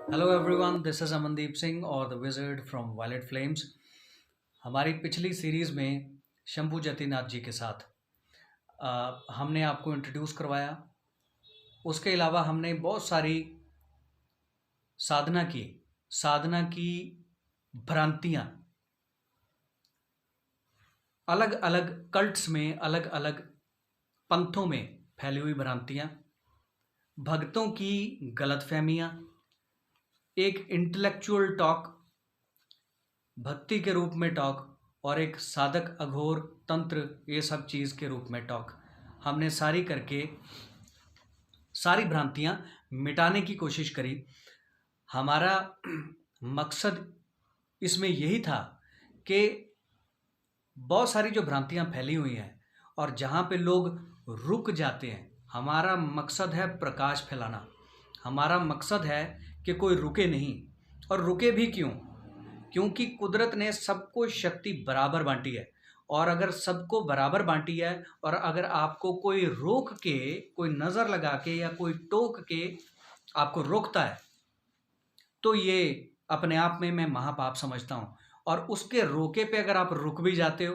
Hello everyone, this is Amandeep Singh और the wizard from violet flames. हमारी पिछली सीरीज़ में शंभू जतिनाथ जी के साथ हमने आपको इंट्रोड्यूस करवाया। उसके अलावा हमने बहुत सारी साधना की साधना की भ्रांतियाँ, अलग अलग कल्ट्स में, अलग अलग पंथों में फैली हुई भ्रांतियाँ, भक्तों की गलतफहमियाँ, एक इंटेलेक्चुअल टॉक, भक्ति के रूप में टॉक और एक साधक अघोर तंत्र, ये सब चीज़ के रूप में टॉक हमने सारी करके सारी भ्रांतियाँ मिटाने की कोशिश करी। हमारा मकसद इसमें यही था कि बहुत सारी जो भ्रांतियाँ फैली हुई हैं और जहाँ पे लोग रुक जाते हैं, हमारा मकसद है प्रकाश फैलाना। हमारा मकसद है कि कोई रुके नहीं। और रुके भी क्यों? क्योंकि कुदरत ने सबको शक्ति बराबर बांटी है, और अगर सबको बराबर बांटी है और अगर आपको कोई रोक के, कोई नज़र लगा के या कोई टोक के आपको रोकता है, तो ये अपने आप में मैं महापाप समझता हूँ। और उसके रोके पे अगर आप रुक भी जाते हो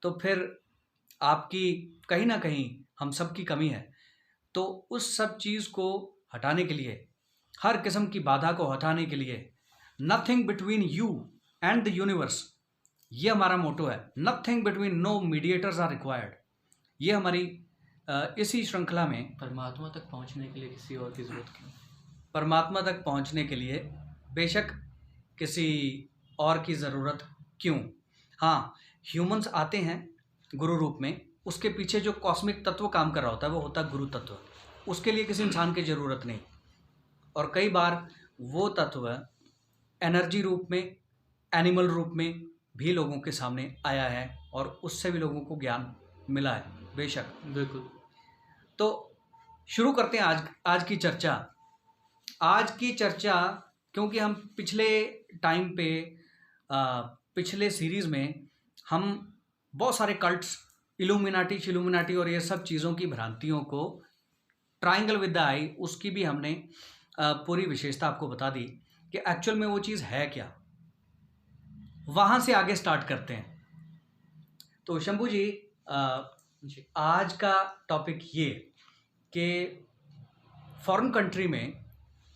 तो फिर आपकी कहीं ना कहीं हम सब की कमी है। तो उस सब चीज़ को हटाने के लिए, हर किस्म की बाधा को हटाने के लिए, nothing between you and the universe, ये हमारा मोटो है। Nothing between, no mediators are required. ये हमारी इसी श्रृंखला में परमात्मा तक पहुंचने के लिए किसी और की ज़रूरत क्यों? परमात्मा तक पहुंचने के लिए बेशक किसी और की ज़रूरत क्यों। हाँ, ह्यूमंस आते हैं गुरु रूप में, उसके पीछे जो कॉस्मिक तत्व काम कर रहा होता है वो होता है गुरु तत्व। उसके लिए किसी इंसान की ज़रूरत नहीं। और कई बार वो तत्व एनर्जी रूप में, एनिमल रूप में भी लोगों के सामने आया है और उससे भी लोगों को ज्ञान मिला है, बेशक। बिल्कुल। तो शुरू करते हैं आज की चर्चा। आज की चर्चा, क्योंकि हम पिछले टाइम पे पिछले सीरीज़ में हम बहुत सारे कल्ट्स, इल्यूमिनाटी शिलूमिनाटी और ये सब चीज़ों की भ्रांतियों को, ट्रायंगल विद द आई, उसकी भी हमने पूरी विशेषता आपको बता दी कि एक्चुअल में वो चीज़ है क्या। वहाँ से आगे स्टार्ट करते हैं। तो शंभू जी, जी। आज का टॉपिक ये कि फॉरेन कंट्री में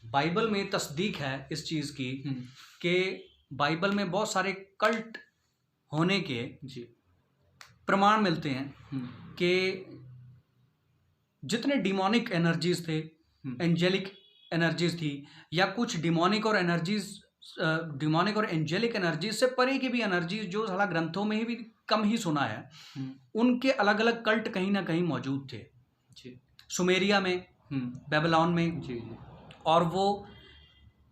बाइबल में तस्दीक है इस चीज़ की कि बाइबल में बहुत सारे कल्ट होने के जी। प्रमाण मिलते हैं हम्म, कि जितने डिमोनिक एनर्जीज थे, एंजेलिक एनर्जीज थी, या कुछ डिमोनिक और एंजेलिक एनर्जीज से परे की भी एनर्जीज जो साला ग्रंथों में ही भी कम ही सुना है, उनके अलग अलग कल्ट कहीं ना कहीं मौजूद थे। जी। सुमेरिया में, बेबीलोन में। जी जी। और वो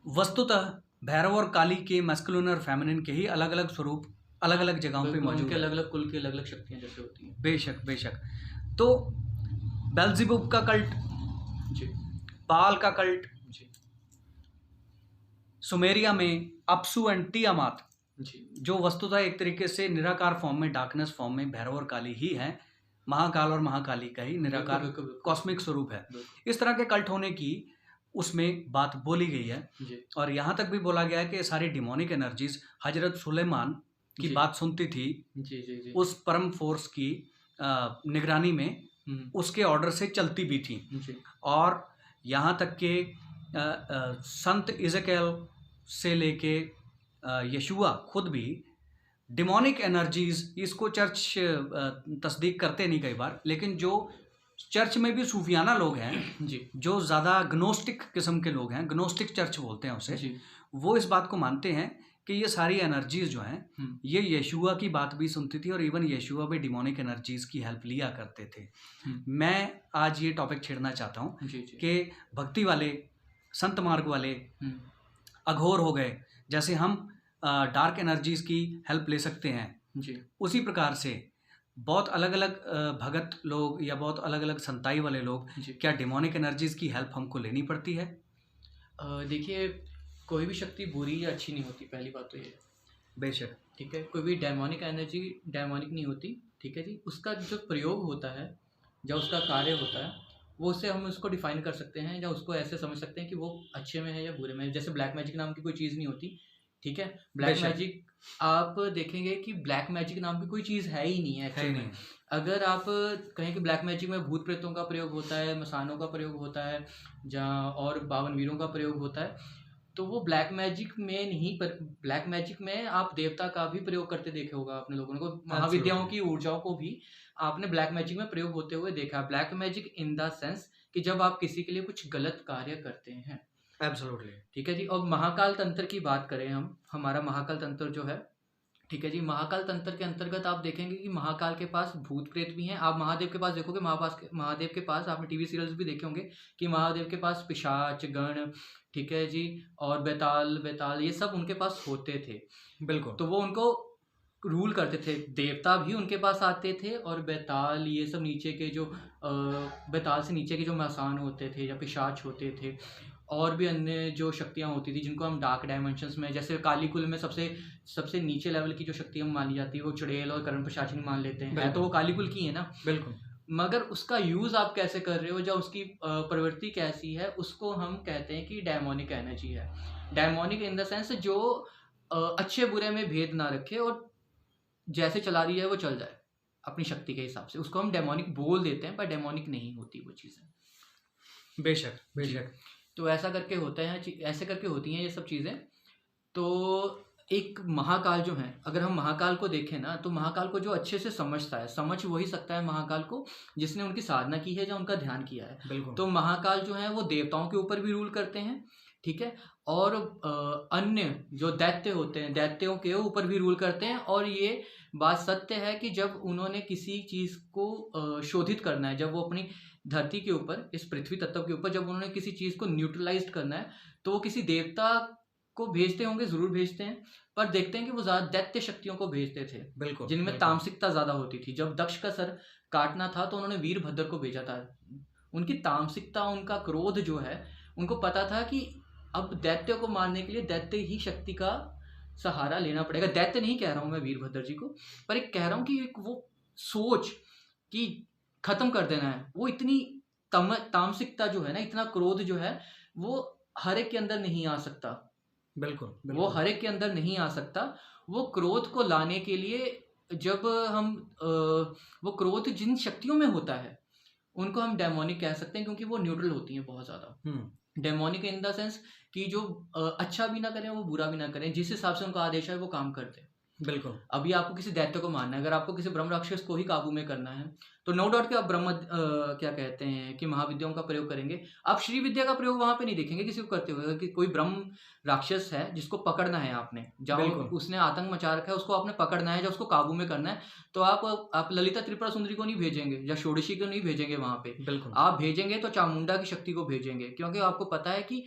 वस्तुतः भैरव और काली के मैस्कुलिन और फेमिनिन के ही अलग अलग स्वरूप अलग अलग जगहों पे बिल्कुल, मौजूद उनके है। अलग अलग कुल की अलग अलग शक्तियाँ जैसे होती हैं। बेशक बेशक। तो बेल्ज़ेबुब का कल्ट, जी। बाल का कल्ट, जी। सुमेरिया में अप्सु एंड तियामात, जी। जो वस्तुतः एक तरीके से निराकार फॉर्म में, डार्कनेस फॉर्म में भैरव और काली ही है। महाकाल और महाकाली का ही निराकार बिल्कुल, बिल्कुल। कॉस्मिक स्वरूप है। बिल्कुल। इस तरह के कल्ट होने की उसमें बात बोली गई है। जी। और यहाँ तक भी बोला गया है कि सारी डिमोनिक एनर्जीज हजरत सुलेमान की जी। बात सुनती थी, जी जी जी। उस परम फोर्स की निगरानी में, उसके ऑर्डर से चलती भी थी। जी। और यहाँ तक के संत इज़ेकेल से लेके यशुआ खुद भी डिमोनिक एनर्जीज, इसको चर्च तस्दीक करते नहीं कई बार, लेकिन जो चर्च में भी सूफियाना लोग हैं, जी। जो ज़्यादा ग्नोस्टिक किस्म के लोग हैं, ग्नोस्टिक चर्च बोलते हैं उसे, जी। वो इस बात को मानते हैं कि ये सारी एनर्जीज जो हैं, ये यशुआ की बात भी सुनती थी और इवन यशुआ भी डिमोनिक एनर्जीज की हेल्प लिया करते थे। मैं आज ये टॉपिक छेड़ना चाहता हूँ जी जी। कि भक्ति वाले, संत मार्ग वाले अघोर हो गए, जैसे हम डार्क एनर्जीज की हेल्प ले सकते हैं, जी। उसी प्रकार से बहुत अलग अलग भगत लोग या बहुत अलग अलग संताई वाले लोग, जी। क्या डिमोनिक एनर्जीज की हेल्प हमको लेनी पड़ती है? देखिए, कोई भी शक्ति बुरी या अच्छी नहीं होती, पहली बात तो ये है। बेशक। ठीक है, कोई भी डेमोनिक एनर्जी डेमोनिक नहीं होती। ठीक है जी, उसका जो प्रयोग होता है, जब उसका कार्य होता है, वो उससे हम उसको डिफाइन कर सकते हैं या उसको ऐसे समझ सकते हैं कि वो अच्छे में है या बुरे में है। जैसे ब्लैक मैजिक नाम की कोई चीज़ नहीं होती, ठीक है। ब्लैक बेशक। मैजिक आप देखेंगे कि ब्लैक मैजिक नाम की कोई चीज़ है ही नहीं है है एक्चुअल ही में। नहीं। अगर आप कहें कि ब्लैक मैजिक में भूत प्रेतों का प्रयोग होता है, मसानों का प्रयोग होता है, जहाँ और बावन वीरों का प्रयोग होता है, तो वो ब्लैक मैजिक में नहीं, पर ब्लैक मैजिक में आप देवता का भी प्रयोग करते देखे होगा आपने लोगों को, महाविद्याओं एब्सोल्युटली। की ऊर्जाओं को भी आपने ब्लैक मैजिक में प्रयोग होते हुए देखा। Black magic in the sense कि जब आप किसी के लिए कुछ गलत कार्य करते हैं, एब्सोल्युटली। ठीक है जी। और महाकाल तंत्र की बात करें हम, हमारा महाकाल तंत्र जो है, ठीक है जी, महाकाल तंत्र के अंतर्गत आप देखेंगे कि महाकाल के पास भूत प्रेत भी हैं। आप महादेव के पास देखोगे, महादेव के पास आपने टीवी सीरियल्स भी देखे होंगे कि महादेव के पास पिशाच गण, ठीक है जी, और बेताल बेताल ये सब उनके पास होते थे। बिल्कुल। तो वो उनको रूल करते थे। देवता भी उनके पास आते थे और बेताल ये सब नीचे के जो बेताल से नीचे के जो मसान होते थे या पिशाच होते थे, और भी अन्य जो शक्तियाँ होती थी जिनको हम डार्क डायमेंशंस में, जैसे कालीकुल में सबसे सबसे नीचे लेवल की जो शक्तियाँ मानी जाती है वो चुड़ैल और कर्ण पिशाचिनी मान लेते हैं, तो वो कालीकुल की है ना। बिल्कुल। मगर उसका यूज़ आप कैसे कर रहे हो या उसकी प्रवृत्ति कैसी है, उसको हम कहते हैं कि डायमोनिक एनर्जी है। डायमोनिक इन द सेंस जो अच्छे बुरे में भेद ना रखे और जैसे चला रही है वो चल जाए अपनी शक्ति के हिसाब से, उसको हम डेमोनिक बोल देते हैं, पर डेमोनिक नहीं होती वो चीज़ें। बेशक बेशक। तो ऐसा करके होता है, ऐसे करके होती हैं ये सब चीज़ें। तो एक महाकाल जो है, अगर हम महाकाल को देखें ना, तो महाकाल को जो अच्छे से समझता है, समझ वही सकता है महाकाल को जिसने उनकी साधना की है या उनका ध्यान किया है। बिल्कुल। तो महाकाल जो है वो देवताओं के ऊपर भी रूल करते हैं, ठीक है, और अन्य जो दैत्य होते हैं दैत्यों के ऊपर भी रूल करते हैं। और ये बात सत्य है कि जब उन्होंने किसी चीज़ को शोधित करना है, जब वो अपनी धरती के ऊपर, इस पृथ्वी तत्व के ऊपर जब उन्होंने किसी चीज़ को न्यूट्रलाइज करना है, तो वो किसी देवता को भेजते होंगे, ज़रूर भेजते हैं, पर देखते हैं कि वो ज़्यादा दैत्य शक्तियों को भेजते थे, बिल्कुल। जिनमें बिल्कुल। तामसिकता ज़्यादा होती थी। जब दक्ष का सर काटना था तो उन्होंने वीरभद्र को भेजा था। उनकी तामसिकता, उनका क्रोध जो है, उनको पता था कि अब दैत्य को मारने के लिए दैत्य ही शक्ति का सहारा लेना पड़ेगा। दैत्य नहीं कह रहा हूँ मैं वीरभद्र जी को, पर एक कह रहा हूँ कि एक वो सोच कि खत्म कर देना है, वो इतनी तामसिकता जो है ना, इतना क्रोध जो है, वो हर एक के अंदर नहीं आ सकता। बिल्कुल। वो बिल्कुल। हर एक के अंदर नहीं आ सकता। वो क्रोध को लाने के लिए जब हम वो क्रोध जिन शक्तियों में होता है उनको हम डेमोनिक कह सकते हैं, क्योंकि वो न्यूट्रल होती हैं बहुत ज़्यादा। डेमोनिक इन द सेंस कि जो अच्छा भी ना करें, वो बुरा भी ना करें, जिस हिसाब से उनका आदेश है वो काम करते हैं। बिल्कुल। अभी आपको किसी दैत्य को मारना है, अगर आपको किसी ब्रह्म राक्षस को ही काबू में करना है, तो नो डाउट कि आप क्या कहते हैं कि महाविद्याओं का प्रयोग करेंगे। आप श्री विद्या का प्रयोग वहां पे नहीं देखेंगे किसी को करते हुए। कि कोई ब्रह्म राक्षस है जिसको पकड़ना है आपने, जहाँ बिल्कुल। उसने आतंक मचा रखा है, उसको आपने पकड़ना है या उसको काबू में करना है, तो आप ललिता त्रिपुरा सुंदरी को नहीं भेजेंगे या षोडशी को नहीं भेजेंगे वहां पे। बिल्कुल। आप भेजेंगे तो चामुंडा की शक्ति को भेजेंगे, क्योंकि आपको पता है कि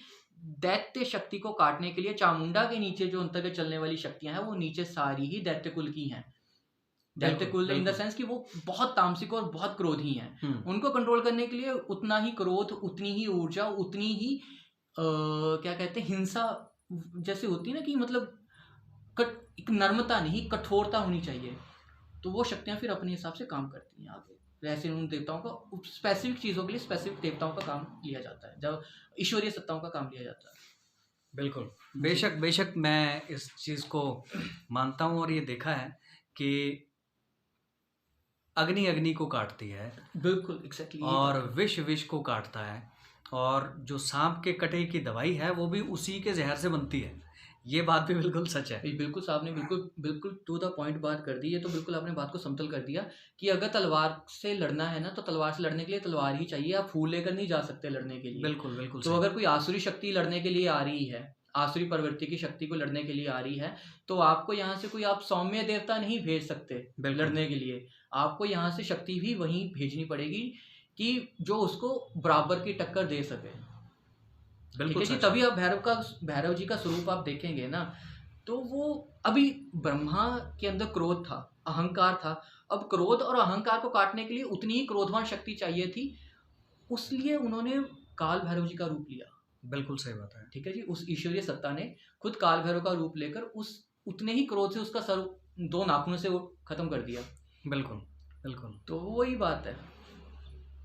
दैत्य शक्ति को काटने के लिए चामुंडा के नीचे जो अंतर्गत चलने वाली शक्तियां हैं, वो नीचे सारी ही दैत्य कुल की हैं। दैत्य बिल्कुल। कुल इन द बिल्कुल। सेंस कि वो बहुत तामसिक और बहुत क्रोधी हैं। उनको कंट्रोल करने के लिए उतना ही क्रोध, उतनी ही ऊर्जा, उतनी ही क्या कहते हैं, हिंसा जैसे होती है ना, कि मतलब एक नर्मता नहीं, कठोरता होनी चाहिए। तो वो शक्तियां फिर अपने हिसाब से काम करती हैं आगे। वैसे उन देवताओं का स्पेसिफिक चीज़ों के लिए स्पेसिफिक देवताओं का काम लिया जाता है, जब ईश्वरीय सत्ताओं का काम लिया जाता है। बिल्कुल। बेशक बेशक, मैं इस चीज़ को मानता हूँ और ये देखा है कि अग्नि अग्नि को काटती है, बिल्कुल एग्जैक्टली। और विष विष को काटता है, और जो सांप के कटे की दवाई है वो भी उसी के जहर से बनती है। ये बात भी बिल्कुल सच है। बिल्कुल साहब ने बिल्कुल बिल्कुल टू द पॉइंट बात कर दी। ये तो बिल्कुल आपने बात को समतल कर दिया कि अगर तलवार से लड़ना है ना, तो तलवार से लड़ने के लिए तलवार ही चाहिए, आप फूल लेकर नहीं जा सकते लड़ने के लिए। बिल्कुल बिल्कुल। तो अगर कोई आसुरी शक्ति लड़ने के लिए आ रही है, आसुरी प्रवृत्ति की शक्ति को लड़ने के लिए आ रही है, तो आपको यहाँ से कोई आप सौम्य देवता नहीं भेज सकते लड़ने के लिए। आपको यहाँ से शक्ति भी वहीं भेजनी पड़ेगी कि जो उसको बराबर की टक्कर दे सके। ठीक है जी। तभी आप भैरव जी का स्वरूप आप देखेंगे ना, तो वो अभी ब्रह्मा के अंदर क्रोध था, अहंकार था। अब क्रोध और अहंकार को काटने के लिए उतनी ही क्रोधवान शक्ति चाहिए थी, उसलिए उन्होंने काल भैरव जी का रूप लिया। बिल्कुल सही बात है। ठीक है जी। उस ईश्वरीय सत्ता ने खुद काल भैरव का रूप लेकर उस उतने ही क्रोध से उसका सर 2 नाखूनों से वो खत्म कर दिया। बिल्कुल बिल्कुल। तो वही बात है,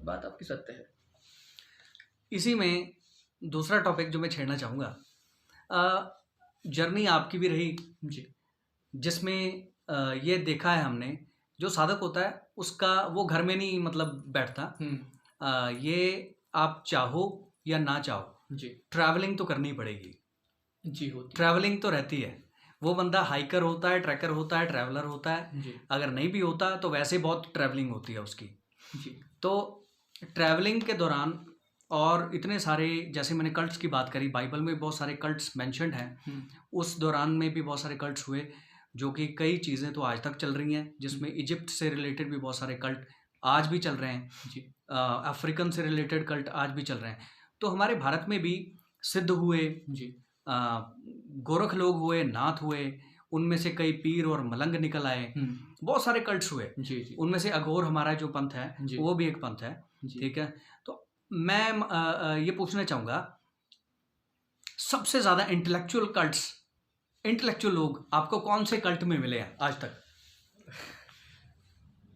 बात आपकी सत्य है। इसी में दूसरा टॉपिक जो मैं छेड़ना चाहूँगा, जर्नी आपकी भी रही जी। जिसमें ये देखा है हमने, जो साधक होता है उसका वो घर में नहीं मतलब बैठता। ये आप चाहो या ना चाहो, जी। ट्रैवलिंग तो करनी पड़ेगी। जी, होती ट्रैवलिंग तो रहती है। वो बंदा हाइकर होता है, ट्रैकर होता है, ट्रैवलर होता है। जी। अगर नहीं भी होता तो वैसे बहुत ट्रैवलिंग होती है उसकी। जी। तो ट्रैवलिंग के दौरान और इतने सारे, जैसे मैंने कल्ट्स की बात करी, बाइबल में बहुत सारे कल्ट्स मेंशन्ड हैं। उस दौरान में भी बहुत सारे कल्ट्स हुए, जो कि कई चीज़ें तो आज तक चल रही हैं, जिसमें इजिप्ट से रिलेटेड भी बहुत सारे कल्ट आज भी चल रहे हैं। जी। अफ्रीकन से रिलेटेड कल्ट आज भी चल रहे हैं। तो हमारे भारत में भी सिद्ध हुए, जी। गोरख लोग हुए, नाथ हुए, उनमें से कई पीर और मलंग निकल आए, बहुत सारे कल्ट्स हुए। जी। जी। उनमें से अघोर हमारा जो पंथ है जी। वो भी एक पंथ है। जी। ठीक है, तो मैं ये पूछना चाहूँगा, सबसे ज़्यादा इंटेलेक्चुअल लोग आपको कौन से कल्ट में मिले हैं आज तक?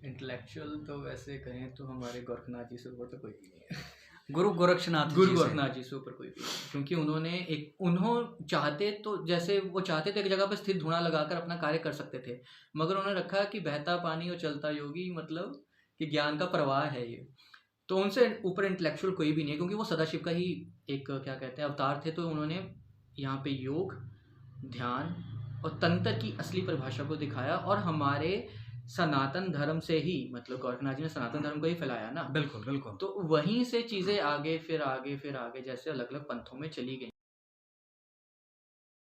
इंटेलेक्चुअल तो वैसे कहें तो हमारे गोरखनाथ जी से ऊपर तो कोई भी नहीं है। गुरु गोरक्षनाथ जी से ऊपर कोई भी नहीं, क्योंकि उन्होंने चाहते तो, जैसे वो चाहते थे एक जगह पर स्थिर धुना लगाकर अपना कार्य कर सकते थे, मगर उन्होंने रखा कि बहता पानी और चलता योगी, मतलब कि ज्ञान का प्रवाह है ये। तो उनसे ऊपर इंटेलेक्चुअल कोई भी नहीं है, क्योंकि वो सदाशिव का ही एक क्या कहते हैं अवतार थे। तो उन्होंने यहाँ पे योग, ध्यान और तंत्र की असली परिभाषा को दिखाया, और हमारे सनातन धर्म से ही, मतलब गोरखनाथ जी ने सनातन धर्म को ही फैलाया ना। बिल्कुल बिल्कुल। तो वहीं से चीज़ें आगे फिर आगे फिर आगे जैसे अलग अलग पंथों में चली गई।